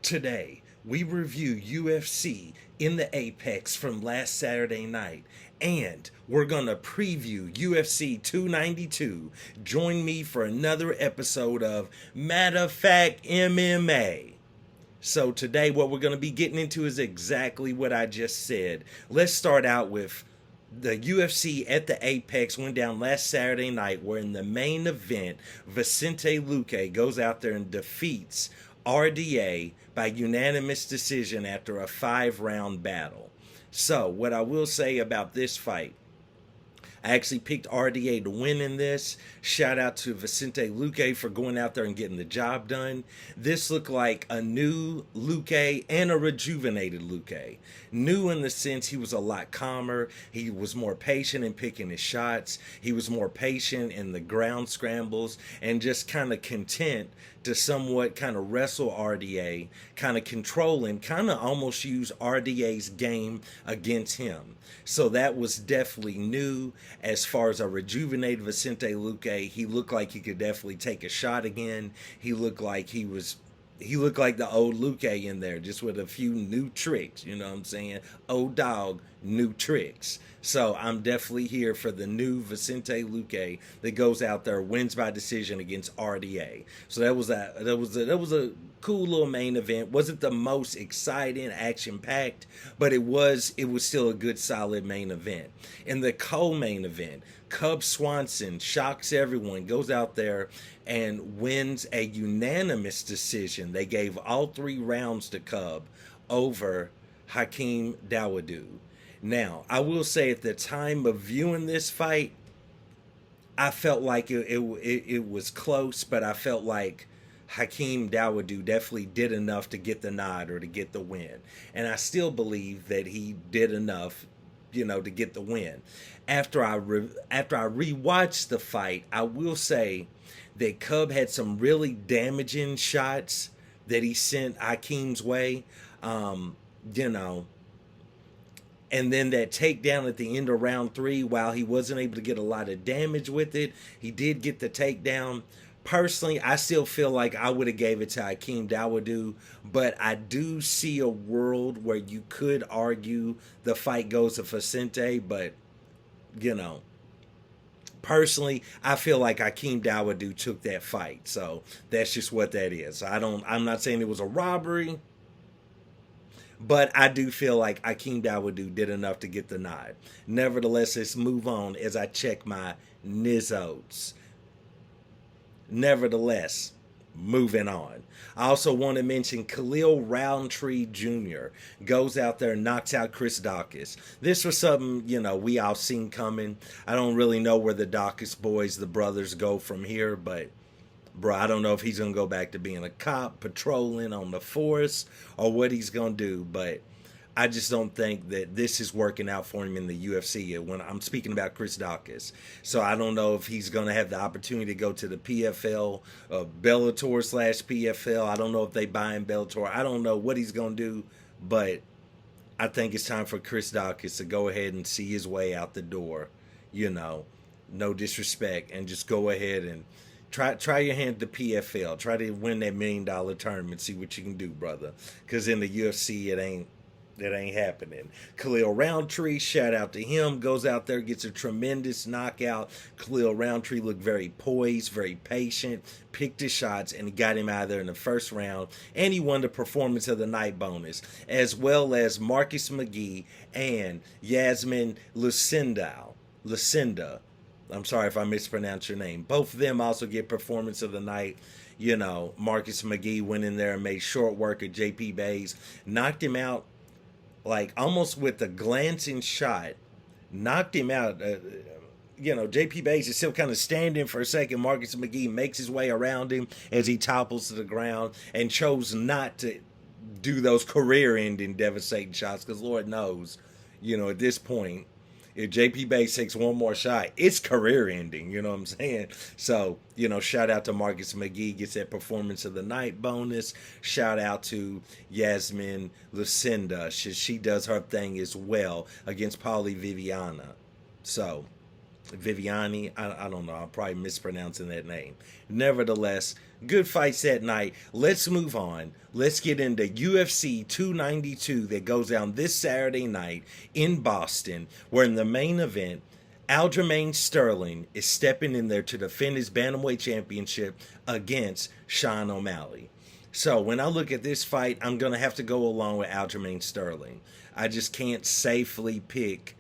Today, we review UFC in the Apex from last Saturday night, and we're going to preview UFC 292. Join me for another episode of Matter of Fact MMA. So, today, what we're going to be getting into is exactly what I just said. Let's start out with the UFC at the Apex went down last Saturday night, where in the main event, Vicente Luque goes out there and defeats RDA by unanimous decision after a 5-round battle. So, what I will say about this fight, I actually picked RDA to win in this. Shout out to Vicente Luque for going out there and getting the job done. This looked like a new Luque and a rejuvenated Luque. New in the sense he was a lot calmer. He was more patient in picking his shots. He was more patient in the ground scrambles and just kind of content to somewhat kind of wrestle RDA, kind of control him, kind of almost use RDA's game against him. So that was definitely new. As far as a rejuvenated Vicente Luque, he looked like he could definitely take a shot again. He looked like the old Luque in there, just with a few new tricks. You know what I'm saying? Old dog, new tricks. So I'm definitely here for the new Vicente Luque that goes out there, wins by decision against RDA. So that was a cool little main event. Wasn't the most exciting, action packed, but it was still a good solid main event. In the co-main event, Cub Swanson shocks everyone, goes out there and wins a unanimous decision. They gave all 3 rounds to Cub over Hakeem Dawodu. Now, I will say at the time of viewing this fight, I felt like it was close, but I felt like Hakeem Dawodu definitely did enough to get the nod or to get the win. And I still believe that he did enough, to get the win. After I rewatched the fight, I will say that Cub had some really damaging shots that he sent Hakeem's way. And then that takedown at the end of round 3, while he wasn't able to get a lot of damage with it, he did get the takedown. Personally, I still feel like I would have gave it to Hakeem Dawodu, but I do see a world where you could argue the fight goes to Vicente, but, personally, I feel like Hakeem Dawodu took that fight, so that's just what that is. I'm not saying it was a robbery, but I do feel like Hakeem Dawodu did enough to get the nod. Nevertheless, let's move on as I check my Nizzos. Nevertheless, moving on. I also want to mention Khalil Roundtree Jr. goes out there and knocks out Chris Dawkins. This was something, we all seen coming. I don't really know where the Dawkins boys, the brothers, go from here, but bro, I don't know if he's going to go back to being a cop, patrolling on the force, or what he's going to do, but I just don't think that this is working out for him in the UFC when I'm speaking about Chris Dawkins. So I don't know if he's going to have the opportunity to go to the PFL, Bellator/PFL. I don't know if they buy in Bellator. I don't know what he's going to do, but I think it's time for Chris Dawkins to go ahead and see his way out the door. No disrespect, and just go ahead and Try your hand at the PFL. Try to win that $1 million tournament. See what you can do, brother. Because in the UFC, it ain't happening. Khalil Roundtree, shout out to him. Goes out there, gets a tremendous knockout. Khalil Roundtree looked very poised, very patient. Picked his shots and got him out of there in the first round. And he won the Performance of the Night bonus, as well as Marcus McGee and Yasmin Lucinda. I'm sorry if I mispronounced your name. Both of them also get Performance of the Night. Marcus McGee went in there and made short work of JP Bays. Knocked him out like almost with a glancing shot. Knocked him out. JP Bays is still kind of standing for a second. Marcus McGee makes his way around him as he topples to the ground and chose not to do those career-ending devastating shots because Lord knows, at this point, if JP Bates takes one more shot, it's career ending, you know what I'm saying? So, shout out to Marcus McGee, gets that Performance of the Night bonus. Shout out to Yasmin Lucinda. She does her thing as well against Paulie Viviana. Viviani, I don't know, I'm probably mispronouncing that name. Nevertheless, Good fights that night. Let's move on. Let's get into UFC 292 that goes down this Saturday night in Boston, where in the main event, Aljamain Sterling is stepping in there to defend his Bantamweight Championship against Sean O'Malley. So when I look at this fight, I'm going to have to go along with Aljamain Sterling. I just can't safely pick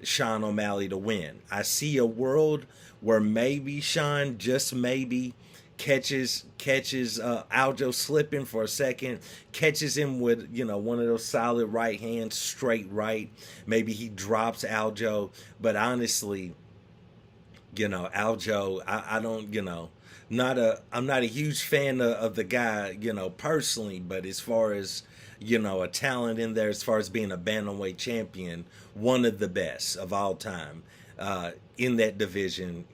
Sean O'Malley to win. I see a world where maybe Sean, just maybe, catches Aljo slipping for a second, catches him with one of those solid right hands, straight right. Maybe he drops Aljo, but honestly, Aljo, I don't, I'm not a huge fan of the guy, personally, but as far as a talent in there, as far as being a bantamweight champion, one of the best of all time in that division.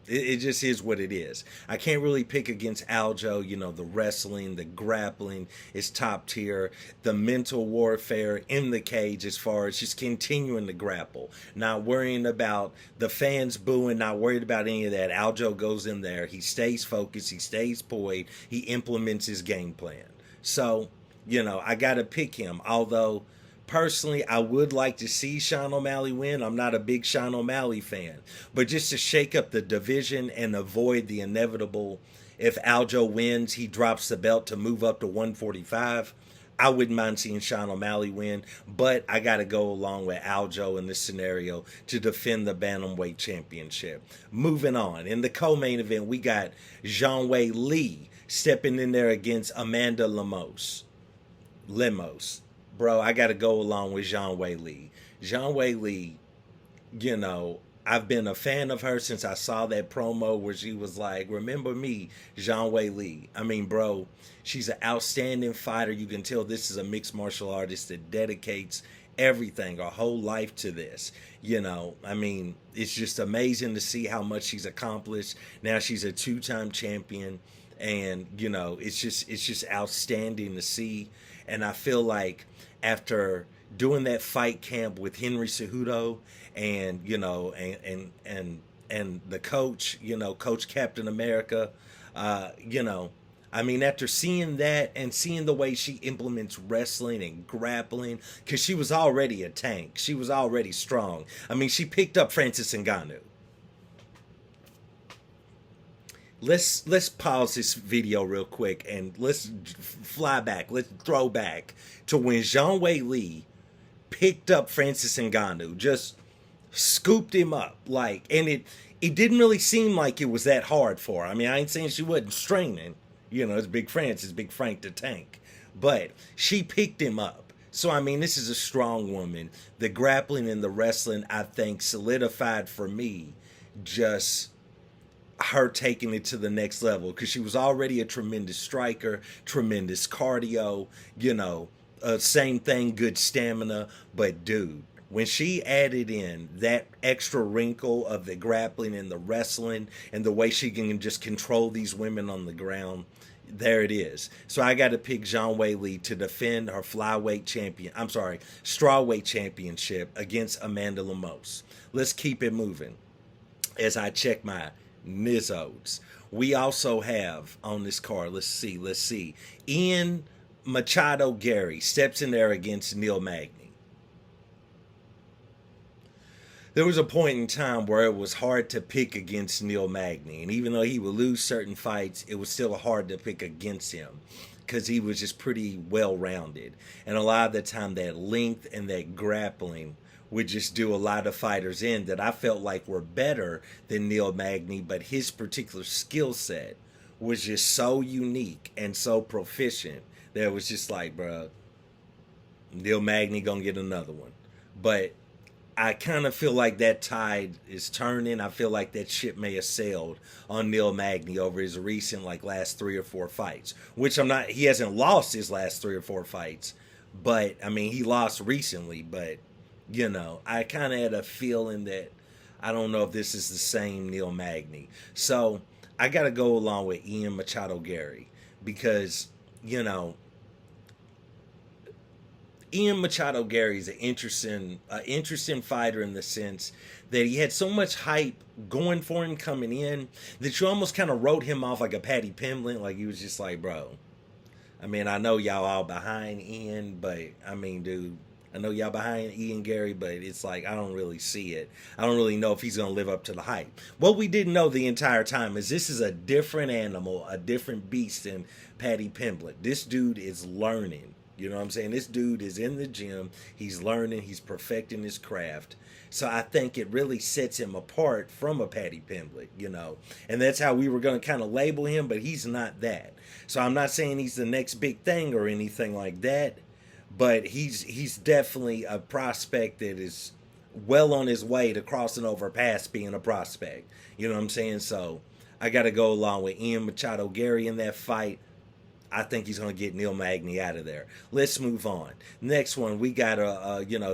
It just is what it is. I can't really pick against Aljo. The wrestling, the grappling is top tier. The mental warfare in the cage, as far as just continuing to grapple, not worrying about the fans booing, not worried about any of that. Aljo goes in there, he stays focused, he stays poised, he implements his game plan. So, I got to pick him. Although, personally, I would like to see Sean O'Malley win. I'm not a big Sean O'Malley fan. But just to shake up the division and avoid the inevitable, if Aljo wins, he drops the belt to move up to 145. I wouldn't mind seeing Sean O'Malley win. But I got to go along with Aljo in this scenario to defend the Bantamweight Championship. Moving on. In the co-main event, we got Zhang Wei Li stepping in there against Amanda Lemos. Bro, I got to go along with Zhang Wei Li. Zhang Wei Li, I've been a fan of her since I saw that promo where she was like, remember me, Zhang Wei Li. I mean, bro, she's an outstanding fighter. You can tell this is a mixed martial artist that dedicates everything, her whole life to this. It's just amazing to see how much she's accomplished. Now she's a two-time champion. And, it's just outstanding to see. And I feel like after doing that fight camp with Henry Cejudo and, and the coach, Coach Captain America, after seeing that and seeing the way she implements wrestling and grappling, because she was already a tank. She was already strong. She picked up Francis Ngannou. Let's pause this video real quick and let's fly back. Let's throw back to when Zhang Wei Li picked up Francis Ngannou, just scooped him up, and it didn't really seem like it was that hard for her. I ain't saying she wasn't straining. It's Big Francis, Big Frank the Tank, but she picked him up. So this is a strong woman. The grappling and the wrestling, I think, solidified for me just her taking it to the next level, because she was already a tremendous striker, tremendous cardio, same thing, good stamina. But dude, when she added in that extra wrinkle of the grappling and the wrestling and the way she can just control these women on the ground, there it is. So I got to pick Zhang Wei Li to defend her strawweight championship against Amanda Lemos. Let's keep it moving as I check my Nizzodes. We also have on this card, let's see. Ian Machado Gary steps in there against Neil Magny. There was a point in time where it was hard to pick against Neil Magny, and even though he would lose certain fights, it was still hard to pick against him because he was just pretty well-rounded. And a lot of the time that length and that grappling would just do a lot of fighters in that I felt like were better than Neil Magny, but his particular skill set was just so unique and so proficient that it was just like, bro, Neil Magny gonna get another one. But I kind of feel like that tide is turning. I feel like that ship may have sailed on Neil Magny over his recent last 3 or 4 fights, which he hasn't lost his last 3 or 4 fights, but he lost recently, but I kind of had a feeling that I don't know if this is the same Neil Magny. So I got to go along with Ian Machado Gary because, Ian Machado Gary's an interesting fighter in the sense that he had so much hype going for him coming in that you almost kind of wrote him off like a Patty Pimblett. Like he was just like, bro, I mean, I know y'all all behind Ian, but I mean, dude, I know y'all behind Ian Gary, but it's like I don't really see it. I don't really know if he's gonna live up to the hype. What we didn't know the entire time is this is a different animal, a different beast than Patty Pimblett. This dude is learning. You know what I'm saying? This dude is in the gym. He's learning. He's perfecting his craft. So I think it really sets him apart from a Patty Pimblett, you know. And that's how we were going to kind of label him, but he's not that. So I'm not saying he's the next big thing or anything like that, but he's definitely a prospect that is well on his way to crossing over past being a prospect. You know what I'm saying? So I got to go along with Ian Machado Gary in that fight. I think he's going to get Neil Magny out of there. Let's move on. Next one, we got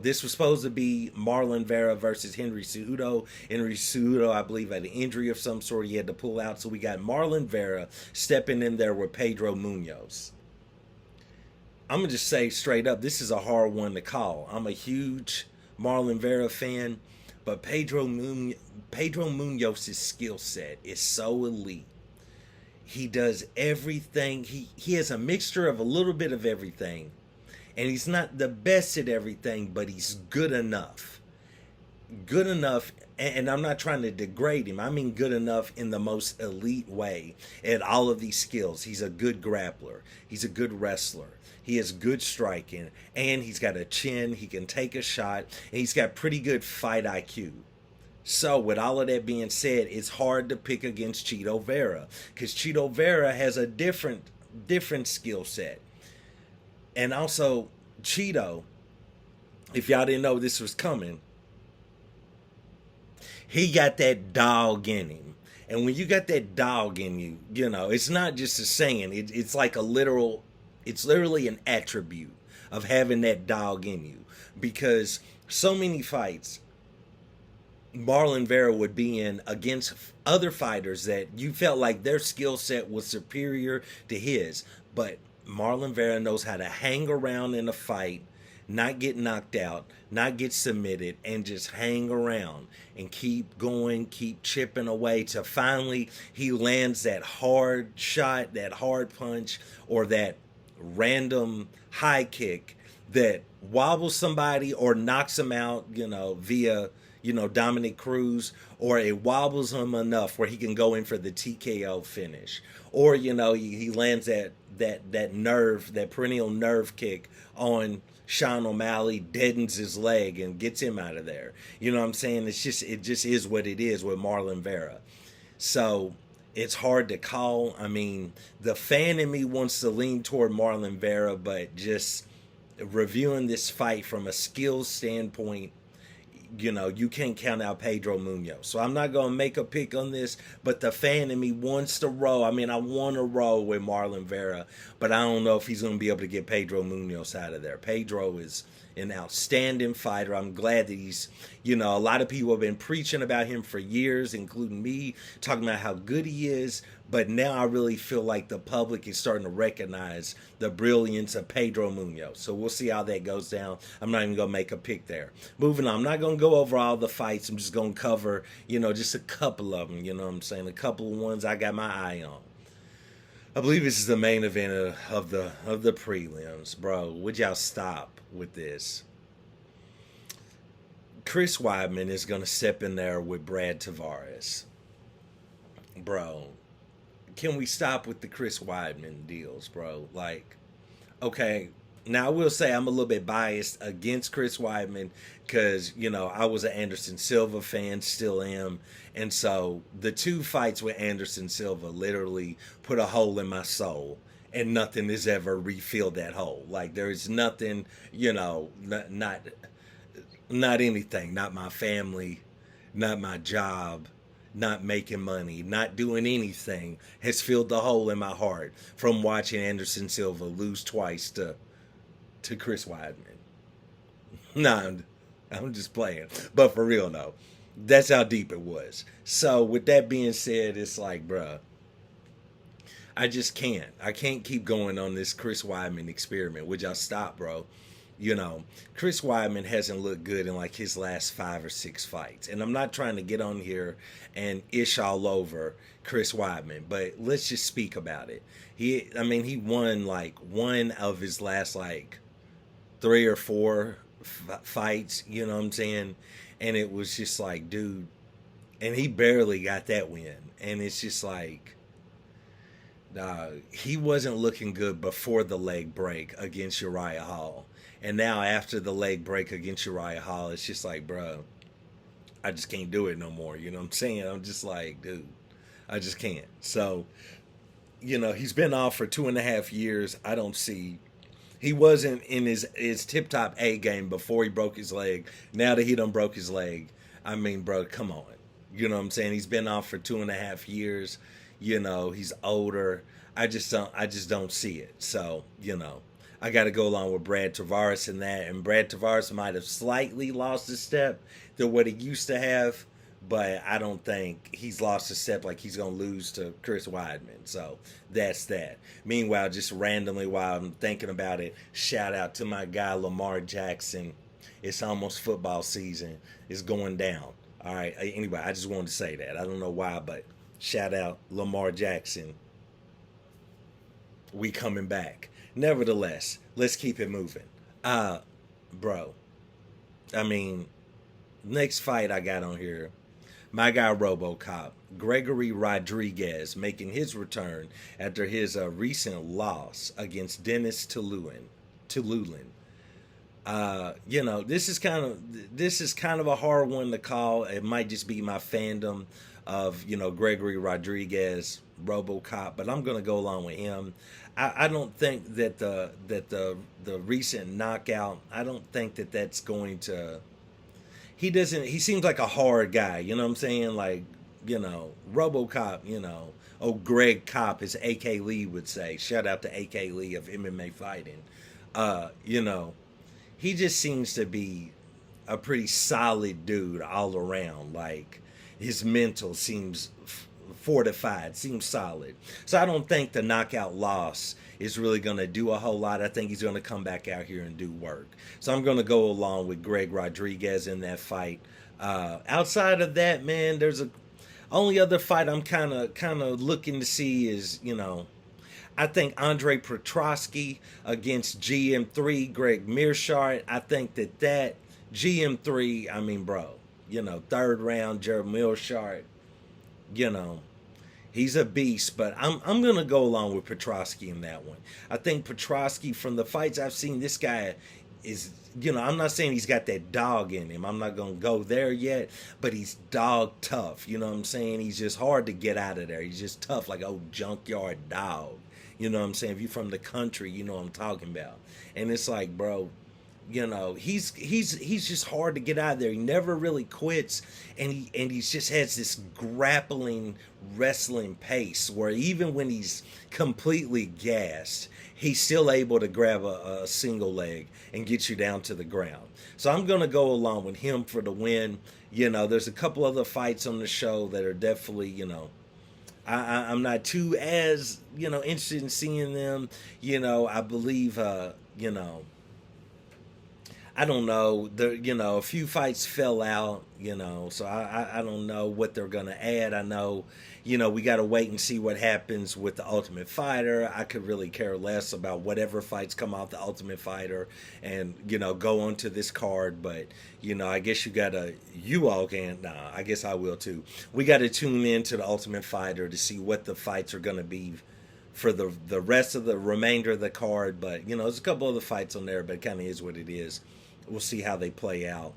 this was supposed to be Marlon Vera versus Henry Cejudo. Henry Cejudo, I believe, had an injury of some sort. He had to pull out. So we got Marlon Vera stepping in there with Pedro Munoz. I'm going to just say straight up, this is a hard one to call. I'm a huge Marlon Vera fan, but Pedro Munoz's skill set is so elite. He does everything. He has a mixture of a little bit of everything. And he's not the best at everything, but he's good enough. Good enough, and I'm not trying to degrade him. I mean good enough in the most elite way at all of these skills. He's a good grappler. He's a good wrestler. He has good striking, and he's got a chin. He can take a shot, and he's got pretty good fight IQ. So, with all of that being said, it's hard to pick against Chito Vera because Chito Vera has a different skill set. And also, Chito, if y'all didn't know this was coming, he got that dog in him. And when you got that dog in you, you know, it's not just a saying. It's like it's literally an attribute of having that dog in you. Because so many fights Marlon Vera would be in against other fighters that you felt like their skill set was superior to his. But Marlon Vera knows how to hang around in a fight, not get knocked out, not get submitted, and just hang around and keep going, keep chipping away till finally he lands that hard shot, that hard punch, or that random high kick that wobbles somebody or knocks them out, you know, via Dominic Cruz, or it wobbles him enough where he can go in for the TKO finish, or he lands that nerve, that perennial nerve kick on Sean O'Malley, deadens his leg and gets him out of there. You know what I'm saying? It just is what it is with Marlon Vera. So it's hard to call. I mean, the fan in me wants to lean toward Marlon Vera, but just reviewing this fight from a skills standpoint, you can't count out Pedro Munoz. So I'm not going to make a pick on this, but the fan in me wants to roll. I mean, I want to roll with Marlon Vera, but I don't know if he's going to be able to get Pedro Munoz out of there. Pedro is an outstanding fighter. I'm glad that he's, a lot of people have been preaching about him for years, including me, talking about how good he is. But now I really feel like the public is starting to recognize the brilliance of Pedro Munoz. So we'll see how that goes down. I'm not even going to make a pick there. Moving on. I'm not going to go over all the fights. I'm just going to cover, just a couple of them. You know what I'm saying? A couple of ones I got my eye on. I believe this is the main event of the prelims. Bro, would y'all stop with this? Chris Weidman is going to step in there with Brad Tavares. Bro, can we stop with the Chris Weidman deals, bro? Like, okay, now I will say I'm a little bit biased against Chris Weidman because, I was an Anderson Silva fan, still am. And so the two fights with Anderson Silva literally put a hole in my soul. And nothing has ever refilled that hole. Like, there's nothing, not anything. Not my family, not my job, not making money, not doing anything has filled the hole in my heart from watching Anderson Silva lose twice to Chris Weidman. Nah, I'm just playing. But for real, though, that's how deep it was. So with that being said, it's like, bruh, I just can't. I can't keep going on this Chris Weidman experiment. Would y'all stop, bro? You know, Chris Weidman hasn't looked good in like his last 5 or 6 fights. And I'm not trying to get on here and ish all over Chris Weidman, but let's just speak about it. He won like one of his last like 3 or 4 fights, you know what I'm saying? And it was just like, dude, and he barely got that win. And it's just like, he wasn't looking good before the leg break against Uriah Hall. And now after the leg break against Uriah Hall, it's just like, bro, I just can't do it no more. You know what I'm saying? I'm just like, dude, I just can't. So, he's been off for 2.5 years. I don't see. He wasn't in his tip top A game before he broke his leg. Now that he done broke his leg, I mean, bro, come on. You know what I'm saying? He's been off for 2.5 years. He's older. I just don't see it. So, I got to go along with Brad Tavares in that. And Brad Tavares might have slightly lost a step to what he used to have, but I don't think he's lost a step like he's going to lose to Chris Weidman. So that's that. Meanwhile, just randomly while I'm thinking about it, shout out to my guy Lamar Jackson. It's almost football season. It's going down. All right. Anyway, I just wanted to say that. I don't know why, but shout out Lamar Jackson. We coming back. Nevertheless, let's keep it moving. Bro, next fight I got on here, my guy RoboCop, Gregory Rodriguez, making his return after his recent loss against Dennis Tululin. This is kind of a hard one to call. It might just be my fandom of Gregory Rodriguez, RoboCop, but I'm gonna go along with him. I don't think that the recent knockout. I don't think that that's going to. He seems like a hard guy. You know what I'm saying? Like RoboCop. Greg Cop, as AK Lee would say. Shout out to AK Lee of MMA fighting. He just seems to be a pretty solid dude all around. Like his mental seems fortified, seems solid. So I don't think the knockout loss is really going to do a whole lot. I think he's going to come back out here and do work. So I'm going to go along with Greg Rodriguez in that fight. Outside of that, man, there's only other fight I'm kind of looking to see is, I think Andre Petrosky against GM3, Greg Mearshart. I think that GM3, bro, third round, Jared Mearshart, he's a beast, but I'm gonna go along with Petrosky in that one. I think Petrosky, from the fights I've seen, this guy is, I'm not saying he's got that dog in him. I'm not gonna go there yet, but he's dog tough. You know what I'm saying? He's just hard to get out of there. He's just tough, like old junkyard dog. You know what I'm saying? If you're from the country, you know what I'm talking about. And it's like, bro, he's just hard to get out of there. He never really quits, and he just has this grappling, wrestling pace where even when he's completely gassed, he's still able to grab a single leg and get you down to the ground. So I'm gonna go along with him for the win. There's a couple other fights on the show that are definitely, I'm not too as interested in seeing them. I believe I don't know. A few fights fell out, so I don't know what they're going to add. I know, we got to wait and see what happens with the Ultimate Fighter. I could really care less about whatever fights come off the Ultimate Fighter and, go onto this card. But, I guess you all can, I guess I will too. We got to tune in to the Ultimate Fighter to see what the fights are going to be for the rest of the remainder of the card. But, there's a couple other fights on there, but it kind of is what it is. We'll see how they play out,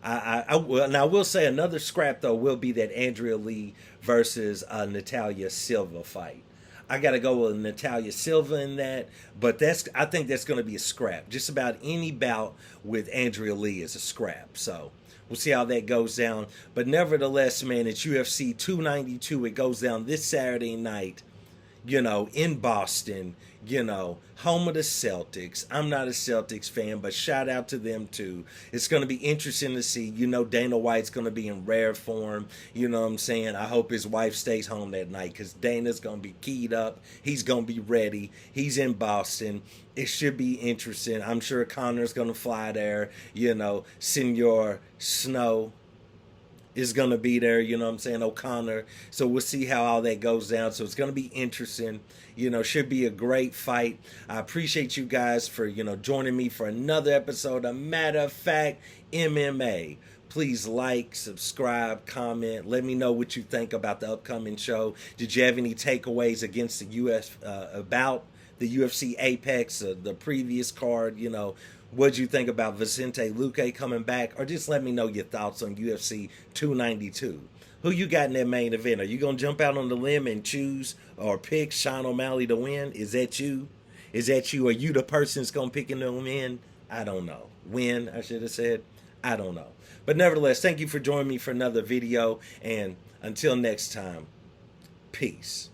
I will say another scrap, though, will be that Andrea Lee versus Natalia Silva fight. I got to go with Natalia Silva in that, but I think that's going to be a scrap. Just about any bout with Andrea Lee is a scrap. So we'll see how that goes down. But nevertheless, man, it's UFC 292. It goes down this Saturday night, in Boston. home of the Celtics. I'm not a Celtics fan, but shout out to them too. It's going to be interesting to see. Dana White's going to be in rare form. You know what I'm saying? I hope his wife stays home that night because Dana's going to be keyed up. He's going to be ready. He's in Boston. It should be interesting. I'm sure Connor's going to fly there. Senor Snow is going to be there, O'Connor. So we'll see how all that goes down. So it's going to be interesting. Should be a great fight. I appreciate you guys for, joining me for another episode of Matter of Fact MMA. Please like, subscribe, comment. Let me know what you think about the upcoming show. Did you have any takeaways against about the UFC Apex, the previous card? What'd you think about Vicente Luque coming back? Or just let me know your thoughts on UFC 292. Who you got in that main event? Are you going to jump out on the limb and choose or pick Sean O'Malley to win? Is that you? Are you the person that's going to pick him to win? I don't know. Win, I should have said. I don't know. But nevertheless, thank you for joining me for another video. And until next time, peace.